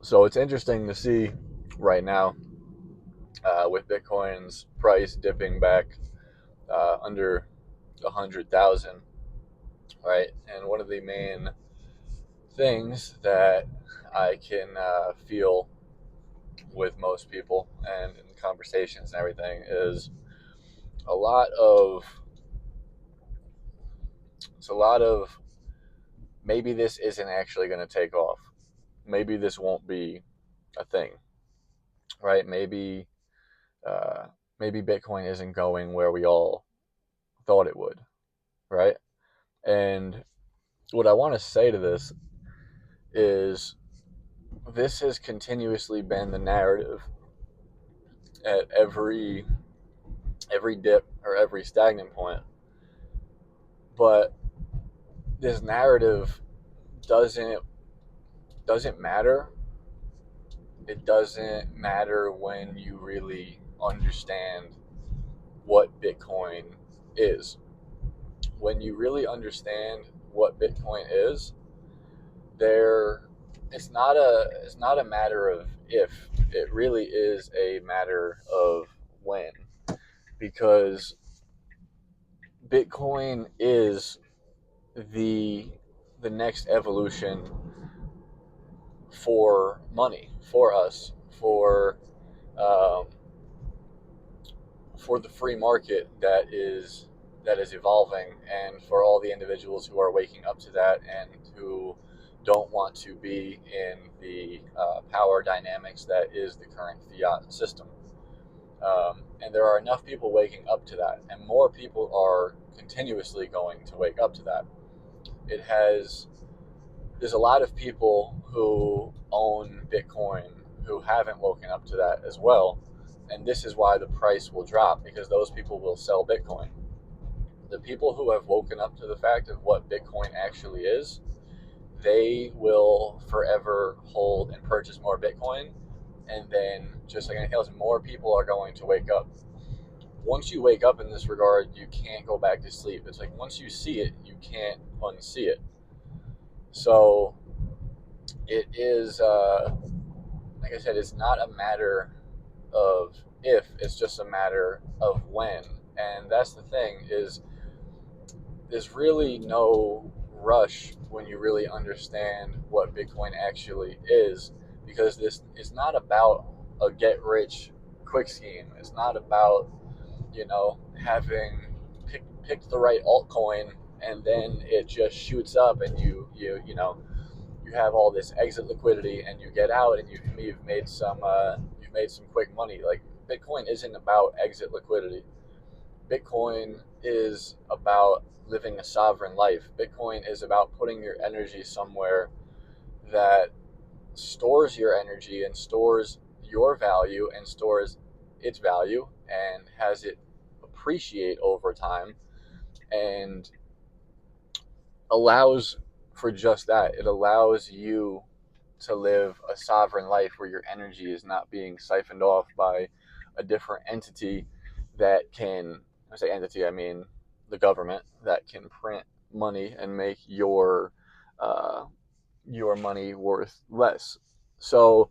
So it's interesting to see right now with Bitcoin's price dipping back under 100,000, right? And one of the main things that I can feel with most people and in conversations and everything is a lot of it's a lot of maybe this isn't actually going to take off. Maybe this won't be a thing, right? Uh, maybe Bitcoin isn't going where we all thought it would, right? And what I want to say to this is this has continuously been the narrative at every dip or every stagnant point. But this narrative doesn't doesn't matter. It doesn't matter when you really understand what Bitcoin is. When you really understand what Bitcoin is, there it's not a matter of if, it really is a matter of when, because Bitcoin is the the next evolution for money, for us, um, for the free market that is evolving, and for all the individuals who are waking up to that and who don't want to be in the power dynamics that is the current fiat system. And there are enough people waking up to that, and more people are continuously going to wake up to that. It has There's a lot of people who own Bitcoin who haven't woken up to that as well. And this is why the price will drop, because those people will sell Bitcoin. The people who have woken up to the fact of what Bitcoin actually is, they will forever hold and purchase more Bitcoin. And then, just like anything else, more people are going to wake up. Once you wake up in this regard, you can't go back to sleep. It's like once you see it, you can't unsee it. So it is, like I said, it's not a matter of if, it's just a matter of when. And that's the thing, is there's really no rush when you really understand what Bitcoin actually is, because this is not about a get rich quick scheme. It's not about, having picked the right altcoin and then it just shoots up and you have all this exit liquidity and you get out and you've made some quick money. Like, Bitcoin isn't about exit liquidity. Bitcoin is about living a sovereign life. Bitcoin is about putting your energy somewhere that stores your energy and stores your value and stores its value and has it appreciate over time, and allows for just that. It allows you to live a sovereign life where your energy is not being siphoned off by a different entity that can, I say entity, I mean the government, that can print money and make uh, your money worth less. So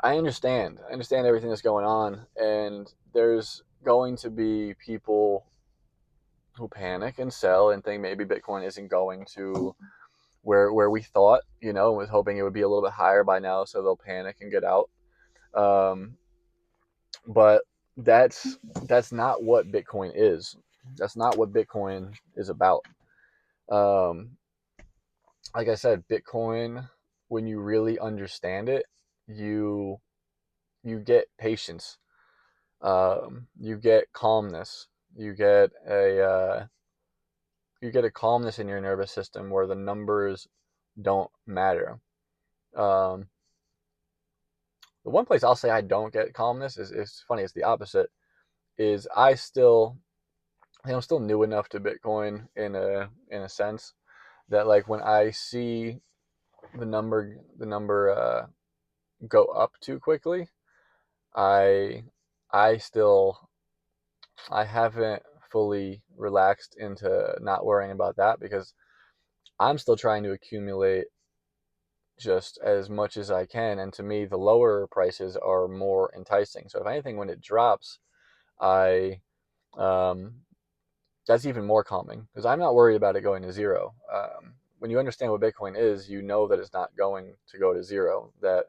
I understand everything that's going on, and there's going to be people who panic and sell and think maybe Bitcoin isn't going to where we thought, was hoping it would be a little bit higher by now, so they'll panic and get out. Um, but that's not what Bitcoin is. That's not what Bitcoin is about. Um, like I said, Bitcoin, when you really understand it, you you get patience. You get calmness. You get a calmness in your nervous system where the numbers don't matter. Um, the one place I'll say I don't get calmness is, it's funny, it's the opposite. Is I'm still new enough to Bitcoin in a sense that, like, when I see the number go up too quickly, I I still I haven't fully relaxed into not worrying about that, because I'm still trying to accumulate just as much as I can. And to me, the lower prices are more enticing. So if anything, when it drops, I um, that's even more calming because I'm not worried about it going to zero. When you understand what Bitcoin is, you know that it's not going to go to zero. That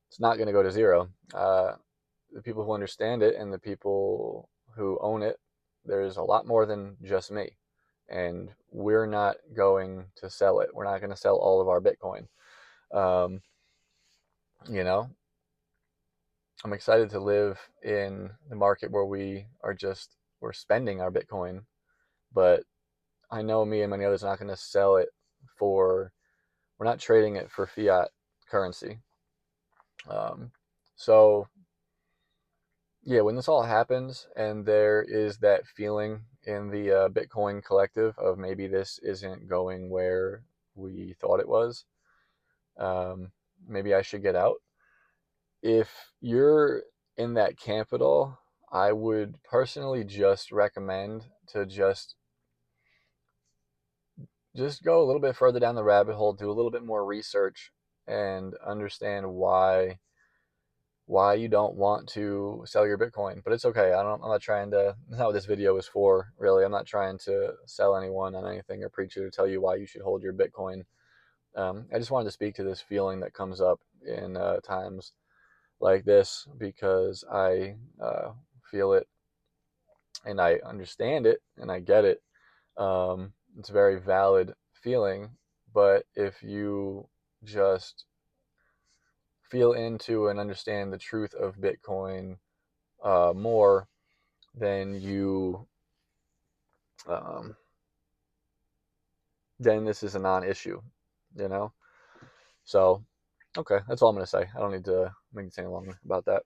it's not going to go to zero. The people who understand it and the people who own it, there's a lot more than just me. And we're not going to sell it. We're not going to sell all of our Bitcoin. Um, you know, I'm excited to live in the market where we're spending our Bitcoin, but I know me and many others are not going to sell it for, we're not trading it for fiat currency. Um, so yeah, when this all happens and there is that feeling in the Bitcoin collective of maybe this isn't going where we thought it was, um, maybe I should get out. If you're in that camp at all, I would personally just recommend to just go a little bit further down the rabbit hole, do a little bit more research, and understand why you don't want to sell your Bitcoin. But it's okay. I'm not trying to. That's not what this video is for, really. I'm not trying to sell anyone on anything or preach you to tell you why you should hold your Bitcoin. I just wanted to speak to this feeling that comes up in times like this because I feel it and I understand it and I get it. It's a very valid feeling, but if you just feel into and understand the truth of Bitcoin more, then um, then this is a non-issue, you know. So, okay, that's all I'm gonna say. I don't need to make anything long about that.